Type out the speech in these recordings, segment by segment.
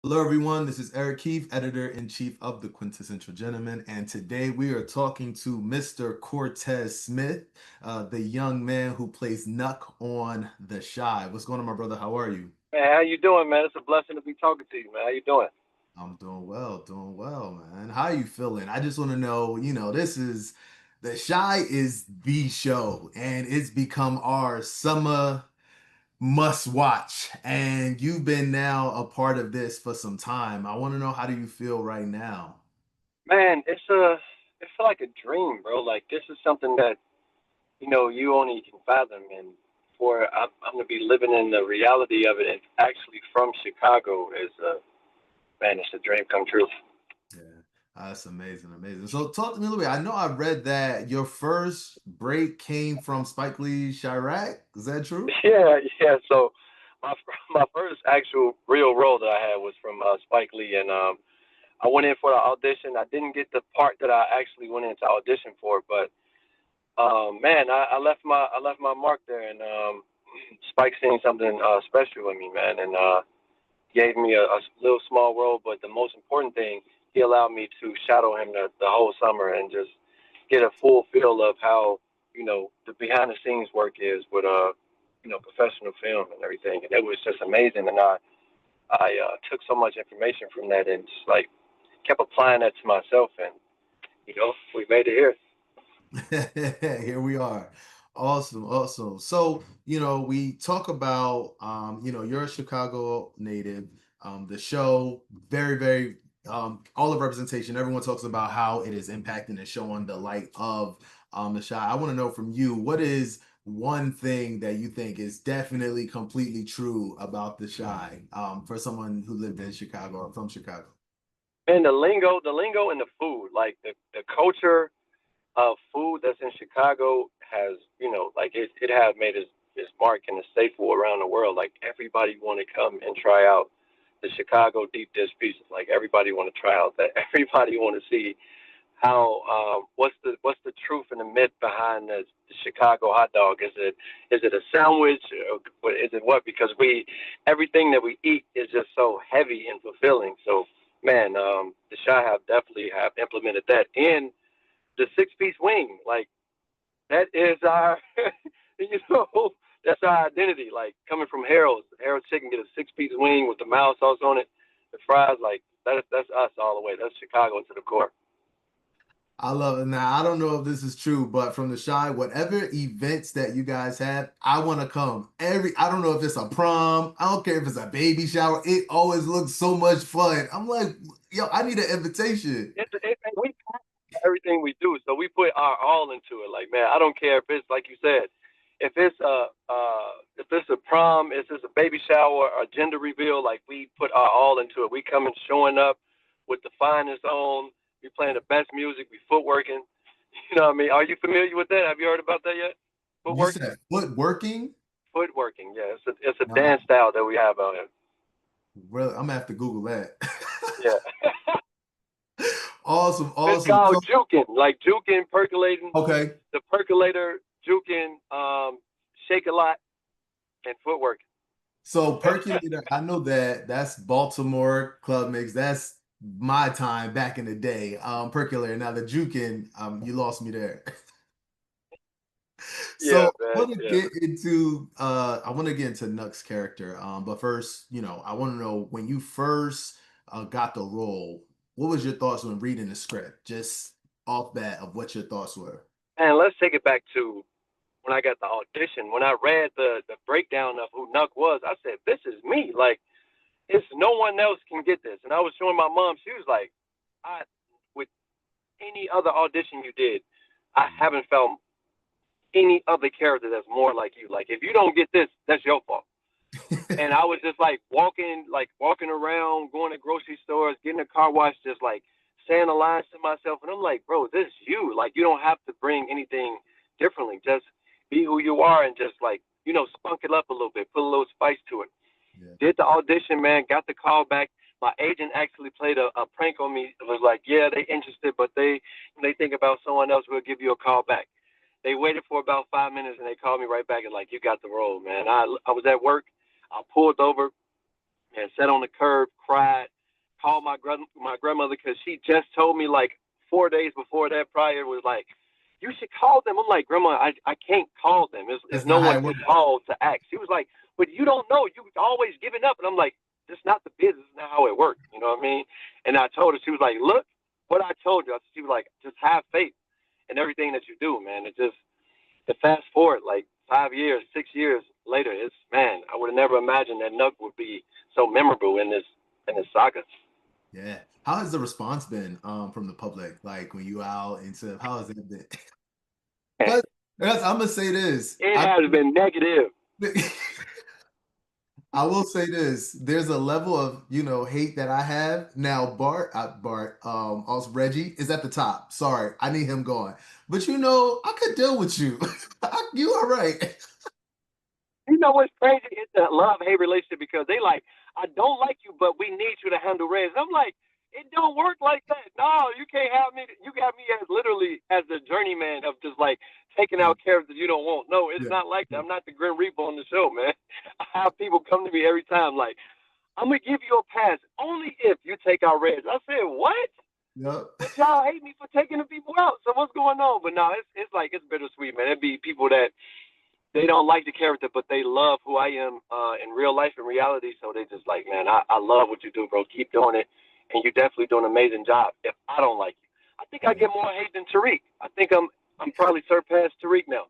Hello, everyone. This is Eric Keefe, editor-in-chief of the Quintessential Gentleman, and today we are talking to Mr. Cortez Smith, the young man who plays Nuck on The Shy. What's going on, my brother? How are you? Man, how you doing, man? It's a blessing to be talking to you, man. How you doing? I'm doing well, man. How are you feeling? I just want to know, this is The Shy is the show, and it's become our summer must watch. And you've been now a part of this for some time. I want to know, how do you feel right now? Man, it's like a dream, bro. Like this is something that you only can fathom, and I'm gonna be living in the reality of it. And actually, from Chicago is man, it's a dream come true. Yeah, that's amazing, amazing. So talk to me a little bit. I know I read that your first break came from Spike Lee Chirac. Is that true? Yeah, yeah. So my my first actual real role that I had was from Spike Lee, and I went in for the audition. I didn't get the part that I actually went in to audition for, but man, I left my mark there, and Spike seen something special in me, man, and gave me a little small role. But the most important thing, he allowed me to shadow him the whole summer and just get a full feel of how the behind the scenes work is with professional film and everything. And it was just amazing. And I took so much information from that and just like kept applying that to myself, and we made it here. Here we are. Awesome, awesome. So, we talk about you're a Chicago native. The show, very, very all of representation. Everyone talks about how it is impacting and showing the light of the Shy. I want to know from you, what is one thing that you think is definitely completely true about the Shy, for someone who lived in Chicago or from Chicago? And the lingo and the food, like the culture food that's in Chicago has, like it has made its mark and a staple around the world. Like everybody want to come and try out the Chicago deep dish pizza. Like everybody want to try out that. Everybody want to see how what's the truth and the myth behind the Chicago hot dog? Is it a sandwich or is it what? Because we everything that we eat is just so heavy and fulfilling. So man, the Shy have definitely have implemented that in the 6 piece wing. Like that is our, that's our identity. Like coming from Harold's Chicken, get a 6 piece wing with the mild sauce on it, the fries. Like that's us all the way. That's Chicago to the core. I love it. Now, I don't know if this is true, but from the Shy, whatever events that you guys have, I want to come. I don't know if it's a prom, I don't care if it's a baby shower. It always looks so much fun. I'm like, yo, I need an invitation. We everything we do, so we put our all into it. Like man, I don't care if it's like you said, if it's a prom, if it's a baby shower, or gender reveal. Like we put our all into it. We coming showing up with the finest on. We playing the best music. We footworking. You know what I mean? Are you familiar with that? Have you heard about that yet? You Footworking? said footworking? Footworking. Yeah, it's a Nah, dance style that we have out here. really, I'm gonna have to Google that. Yeah. Awesome, It's awesome. called So, juking, like juking, percolating, okay. the percolator, juking, shake a lot, and footwork. So percolator, I know that that's Baltimore Club Mix. That's my time back in the day. Percolator. Now the jukin, you lost me there. Yeah, So man. Yeah. I want to get into Nuck's character. But first, I want to know, when you first got the role, what was your thoughts when reading the script? Just off bat of what your thoughts were. And let's take it back to when I got the audition. When I read the breakdown of who Nuck was, I said, "This is me. Like, it's no one else can get this." And I was showing my mom. She was like, "I with any other audition you did, I haven't felt any other character that's more like you. Like, if you don't get this, that's your fault." And I was just like walking around, going to grocery stores, getting a car wash, just like saying the lines to myself. And I'm like, bro, this is you. Like, you don't have to bring anything differently. Just be who you are and just like, spunk it up a little bit, put a little spice to it. Yeah. Did the audition, man, got the call back. My agent actually played a prank on me. It was like, yeah, they interested, but they think about someone else. We'll give you a call back. They waited for about 5 minutes and they called me right back and like, you got the role, man. I was at work. I pulled over. and sat on the curb, cried, called my grandmother because she just told me like 4 days before that prior was like, you should call them. I'm like, Grandma, I can't call them. It's That's no not how one it to works. call to ask. She was like, but you don't know. You always giving up. And I'm like, it's not the business. It's not how it works. You know what I mean? And I told her, she was like, look what I told you. She was like, just have faith in everything that you do, man. It just, to fast forward like 5 years, 6 years later, it's, man, I would have never imagined that Nuck would be so memorable in this saga. Yeah. How has the response been from the public? Like when you out and stuff, how has it been? Because I'm gonna say this. It has been negative. I will say this. There's a level of, hate that I have. Now, also Reggie is at the top. Sorry, I need him gone. But I could deal with you. You all right. You know what's crazy? It's a love hate relationship because they like, I don't like you, but we need you to handle Reds. I'm like, it don't work like that. No, you can't have me. You got me as literally as the journeyman of just like taking out characters you don't want. No, it's Yeah. not like that. I'm not the Grim Reaper on the show, man. I have people come to me every time like, I'm gonna give you a pass only if you take out Reds. I said, what? Yep. But y'all hate me for taking the people out. So what's going on? But no, it's like it's bittersweet, man. It'd be people that they don't like the character, but they love who I am in real life and reality. So they just like, man, I love what you do, bro. Keep doing it, and you're definitely doing an amazing job. If I don't like you, I think I Yeah. get more hate than Tariq. I think I'm probably surpassed Tariq now.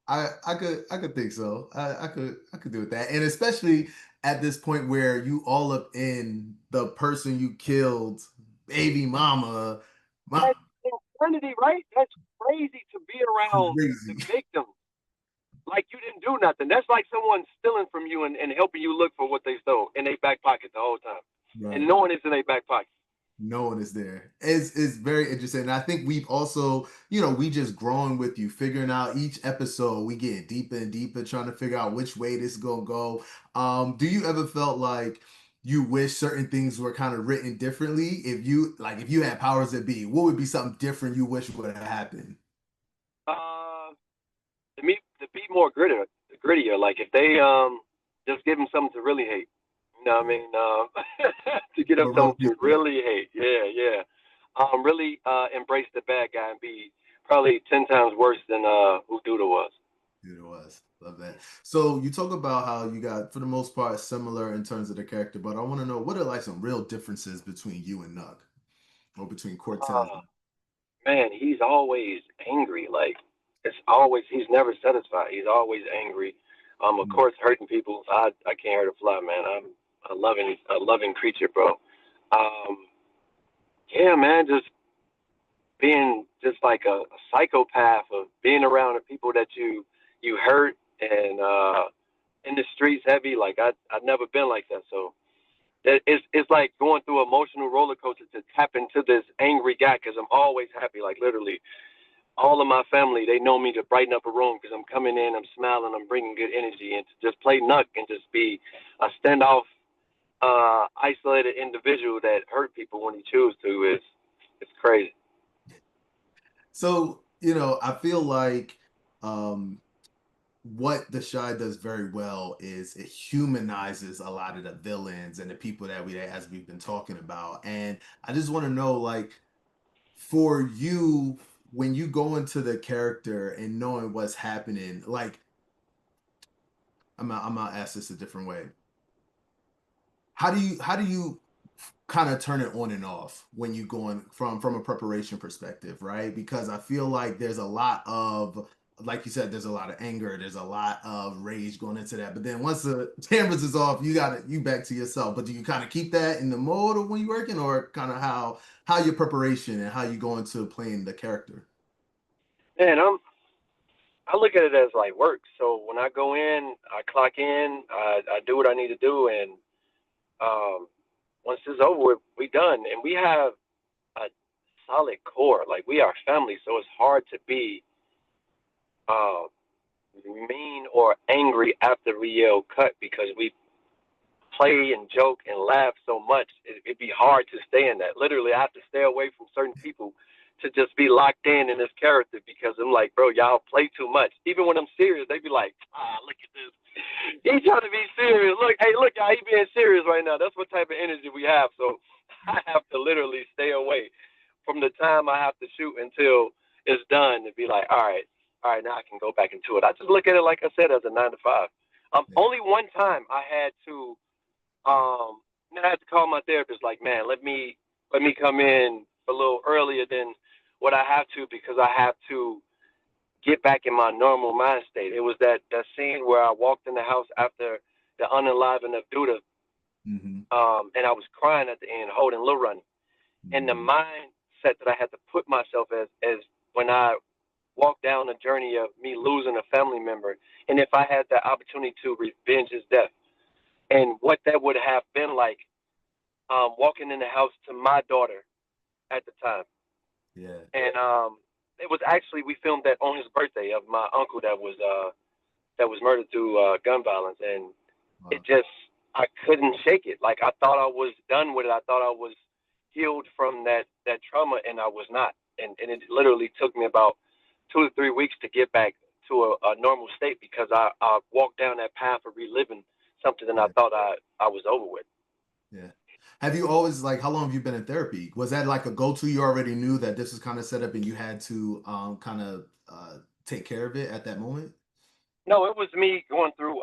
I could think so. I could do with that. And especially at this point where you all up in the person you killed, baby mama, my That's insanity, right? That's crazy to be around the crazy. victim like you didn't do nothing. That's like someone stealing from you and helping you look for what they stole in their back pocket the whole time, and Right. knowing it's in their back pocket. No one is there. It's very interesting. And I think we've also, we just growing with you, figuring out each episode, we get deeper and deeper, trying to figure out which way this is gonna go. Do you ever felt like you wish certain things were kind of written differently? If you had powers that be, what would be something different you wish would have happened? Uh, to be more grittier. Like if they just give him something to really hate. You know what I Yeah. mean? To get him But something roast to people. really hate. Yeah, yeah. Really embrace the bad guy and be probably 10 times worse than who Duda was. It was. Love that. So you talk about how you got, for the most part, similar in terms of the character, but I want to know what are like some real differences between you and Nuck, or between Cortez. Oh man, he's always angry. Like it's always he's never satisfied. He's always angry. Of course, hurting people. I can't hurt a fly, man. I'm a loving creature, bro. Um, yeah, man, just being just like a psychopath of being around the people that you hurt and in the streets heavy. Like I've never been like that. So it's like going through an emotional roller coaster to tap into this angry guy because I'm always happy. Like literally, all of my family they know me to brighten up a room because I'm coming in, I'm smiling, I'm bringing good energy, and to just play Nuck and just be a standoff, isolated individual that hurt people when he chooses to is it's crazy. So, I feel like um what the Shy does very well is it humanizes a lot of the villains and the people that as we've been talking about. And I just want to know, like, for you, when you go into the character and knowing what's happening, like, I'm gonna ask this a different way. How do you kind of turn it on and off when you going from a preparation perspective, right? Because I feel like there's a lot of, like you said, there's a lot of anger, there's a lot of rage going into that. But then once the cameras is off, you back to yourself. But do you kind of keep that in the mode of when you're working, or kind of how your preparation and how you go into playing the character? Man, I look at it as like work. So when I go in, I clock in, I do what I need to do, and um, once it's over with, we done. And we have a solid core. Like we are family, so it's hard to be uh, mean or angry after we yell cut because we play and joke and laugh so much. It'd be hard to stay in that. Literally, I have to stay away from certain people to just be locked in this character because I'm like, bro, y'all play too much. Even when I'm serious, they be like, look at this. He trying to be serious. Look, hey, look, y'all, he being serious right now. That's what type of energy we have. So I have to literally stay away from the time I have to shoot until it's done to be like, all right, now I can go back into it. I just look at it like I said as a 9 to 5. Yeah. Only one time I had to I had to call my therapist like, man, let me come in a little earlier than what I have to because I have to get back in my normal mind state. It was that scene where I walked in the house after the unaliving of Duda, Mm-hmm. and I was crying at the end, holding Lil Ronnie. And the Mm-hmm. mindset that I had to put myself as when I walked down the journey of me losing a family member, and if I had the opportunity to revenge his death, and what that would have been like, walking in the house to my daughter at the time, Yeah. and it was actually we filmed that on his birthday of my uncle that was murdered through gun violence, and it Wow. just I couldn't shake it. Like I thought I was done with it. I thought I was healed from that trauma, and I was not. And it literally took me about 2 to 3 weeks to get back to a normal state because I walked down that path of reliving something that I Yeah. thought I was over with. Yeah. Have you always like how long have you been in therapy? Was that like a go-to? You already knew that this was kind of set up and you had to kind of take care of it at that moment? No, it was me going through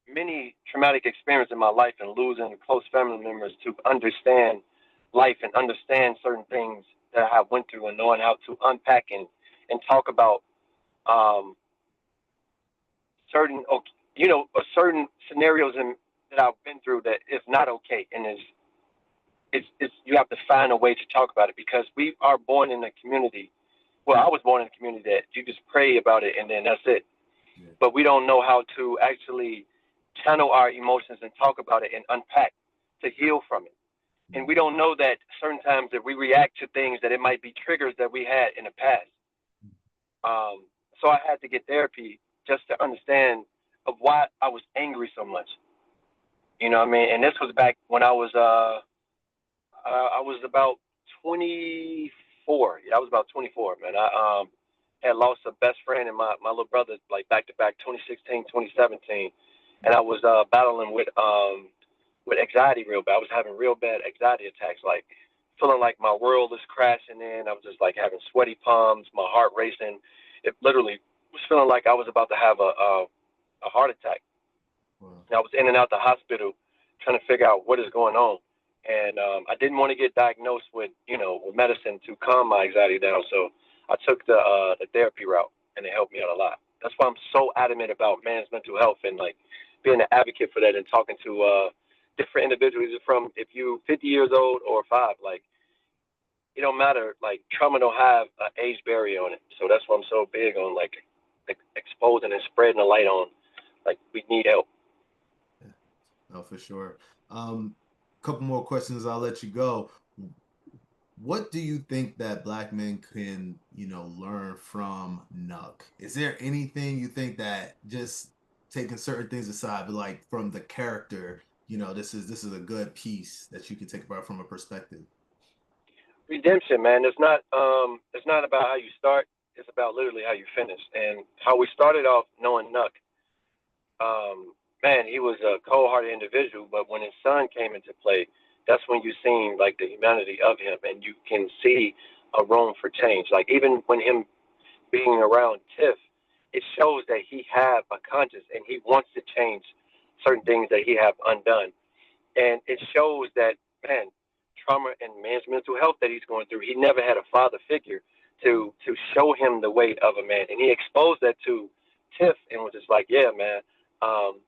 many traumatic experiences in my life and losing close family members to understand life and understand certain things that I went through and knowing how to unpack and talk about um, certain certain scenarios that I've been through that is not okay and it's you have to find a way to talk about it because we are born in a community. Well, I was born in a community that you just pray about it and then that's it. Yeah. But we don't know how to actually channel our emotions and talk about it and unpack to heal from it. And we Mhm. don't know that certain times that we react to things that it might be triggers that we had in the past. So I had to get therapy just to understand of why I was angry so much. You know what I mean? And this was back when I was about 24. Yeah, I was about 24, man. I had lost a best friend and my little brother like back to back 2016, 2017. And I was battling with anxiety real bad. I was having real bad anxiety attacks, like feeling like my world is crashing in. I was just like having sweaty palms, my heart racing. It literally was feeling like I was about to have a heart attack. Wow. And I was in and out the hospital trying to figure out what is going on. And I didn't want to get diagnosed with, with medicine to calm my anxiety down. So I took the therapy route, and it helped me out a lot. That's why I'm so adamant about man's mental health and like being an advocate for that and talking to different individuals from if you 50 years old or five, like it don't matter. Like trauma don't have an age barrier on it. So that's why I'm so big on like exposing and spreading the light on. Like we need help. Yeah. No, for sure. Couple more questions, I'll let you go. What do you think that black men can, learn from Nuck? Is there anything you think that just taking certain things aside, but like from the character, this is a good piece that you can take about from a perspective? Redemption, man. It's not about how you start. It's about literally how you finish. And how we started off knowing Nuck. Man, he was a cold-hearted individual, but when his son came into play, that's when you seen like the humanity of him, and you can see a room for change. Like even when him being around Tiff, it shows that he have a conscience and he wants to change certain things that he have undone. And it shows that man, trauma and man's mental health that he's going through. He never had a father figure to show him the weight of a man, and he exposed that to Tiff and was just like, yeah, man.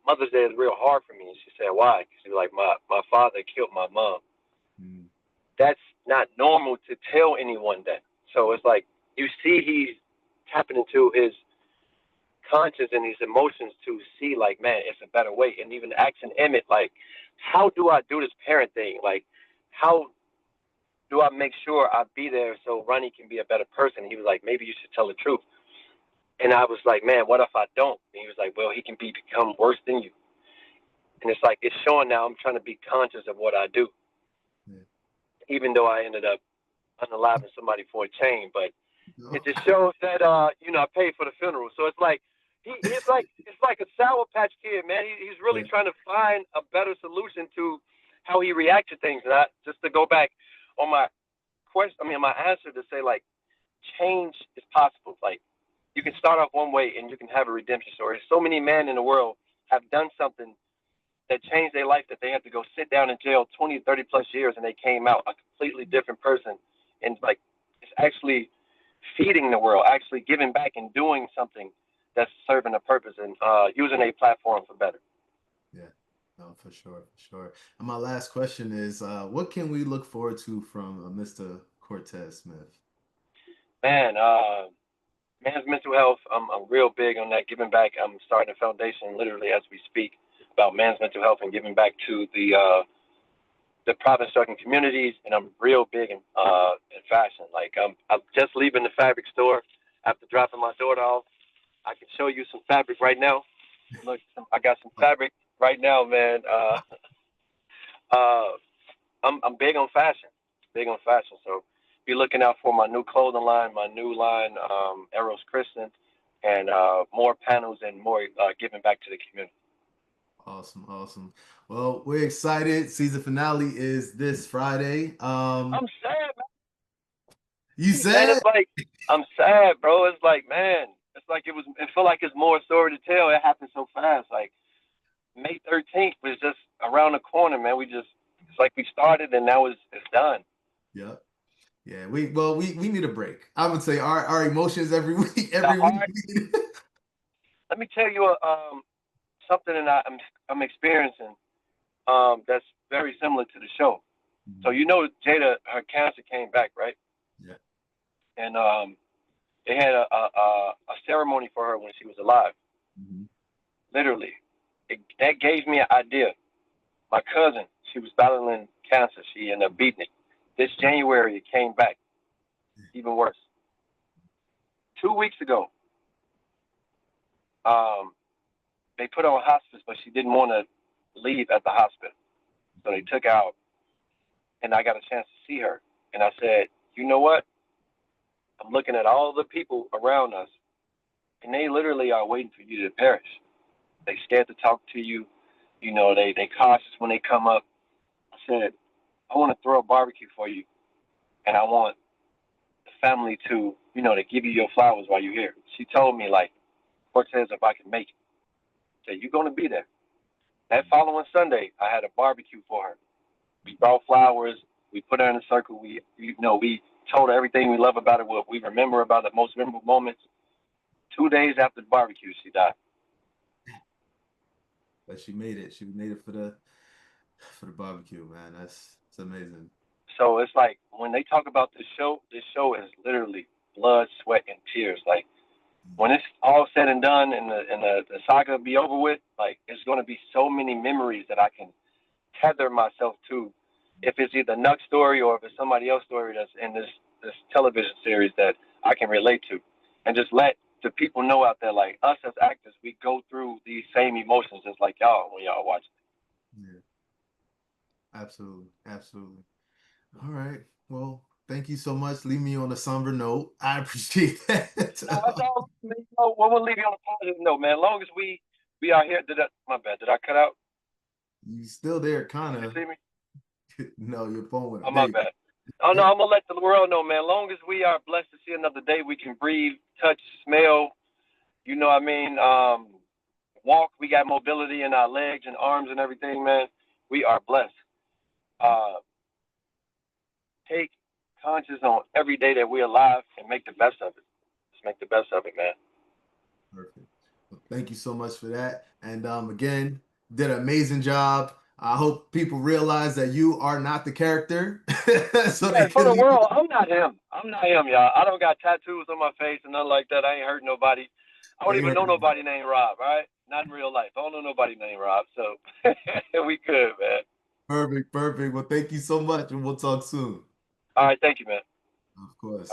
Mother's Day is real hard for me. And she said, why? Because she was like, my father killed my mom. Mm. That's not normal to tell anyone that. So it's like you see he's tapping into his conscience and his emotions to see like, man, it's a better way. And even asking Emmett, like, how do I do this parent thing? Like, how do I make sure I be there so Ronnie can be a better person? He was like, maybe you should tell the truth. And I was like, man, what if I don't? And he was like, well, he can become worse than you. And it's like, it's showing now I'm trying to be conscious of what I do, Yeah. even though I ended up unaliving somebody for a chain. But No. it just shows that, I paid for the funeral. So it's like, he's like it's like a Sour Patch Kid, man. He's really Yeah. trying to find a better solution to how he reacts to things. And just to go back on my question, I mean my answer to say like change is possible. Like you can start off one way and you can have a redemption story. So many men in the world have done something that changed their life that they had to go sit down in jail 20, 30 plus years and they came out a completely different person. And like it's actually feeding the world, actually giving back and doing something that's serving a purpose and using a platform for better. Yeah. No, for sure, for sure. And my last question is, what can we look forward to from Mr. Cortez Smith? Man, man's mental health, I'm real big on that, giving back. I'm starting a foundation literally as we speak about man's mental health and giving back to the province stricken communities. And I'm real big in fashion. Like I'm just leaving the fabric store after dropping my daughter off. I can show you some fabric right now. Look, I got some Oh, fabric right now, man. Uh, I'm big on fashion, big on fashion. So be looking out for my new clothing line, my new line, Eros Christian, and more panels and more giving back to the community. awesome, awesome. Well, we're excited. Season finale is this Friday. I'm sad, You man. said, It's like I'm sad, bro. It's like, man, it's like it was. It felt like it's more story to tell. It happened so fast. Like May 13th was just around the corner, man. It's like we started and now it's done. yeah, yeah. We need a break. I would say our emotions every week, The every week. heart. Let me tell you something that I'm experiencing that's very similar to the show. So Mhm. you know, Jada, her cancer came back, right? Yeah. And they had a ceremony for her when she was alive. Mhm. Literally, that gave me an idea. My cousin, she was battling cancer. She ended up beating it. This January, it came back, even worse. 2 weeks ago, um, they put her on hospice, but she didn't want to leave at the hospital. So they took her out, and I got a chance to see her. And I said, you know what? I'm looking at all the people around us, and they literally are waiting for you to perish. They scared to talk to you. You know, they cautious when they come up. I said, I want to throw a barbecue for you, and I want the family to, you know, to give you your flowers while you're here. She told me like, Cortez, if I can make it, I said, you're gonna be there. That following Sunday, I had a barbecue for her. We brought flowers. We put her in a circle. We told her everything we love about her, what we remember about the most memorable moments. 2 days after the barbecue, she died. But she made it. She made it for the barbecue, man. That's amazing. So it's like when they talk about this show is literally blood, sweat, and tears. Like when it's all said and done and the saga be over with, like it's gonna be so many memories that I can tether myself to. If it's either Nuck story or if it's somebody else's story that's in this television series that I can relate to, and just let the people know out there, like us as actors, we go through these same emotions just like y'all when y'all watch. Yeah, absolutely, absolutely. All right. Well, thank you so much. Leave me on a somber note. I appreciate that. No, it's all. No, we'll leave you on a positive note, man. As long as we are here. My bad. Did I cut out? You still there, Can kind you of. see me? No, your phone went Oh, out. There my you bad. Oh no, I'm gonna let the world know, man. As long as we are blessed to see another day, we can breathe, touch, smell. You know what I mean? Walk. We got mobility in our legs and arms and everything, man. We are blessed. go. Uh, take conscious on every day that we're alive and make the best of it. Just make the best of it, man. Perfect. Well, thank you so much for that. And again, did an amazing job. I hope people realize that you are not the character, so they Yeah, for can the leave. world, I'm not him. I'm not him, y'all. I don't got tattoos on my face and nothing like that. I ain't hurt nobody. I don't Ain't even hurt know nobody. nobody named Rob, all right? Not in real life. I don't know nobody named Rob, so we good, man. Perfect, perfect. Well, thank you so much, and we'll talk soon. All right, thank you, man. Of course.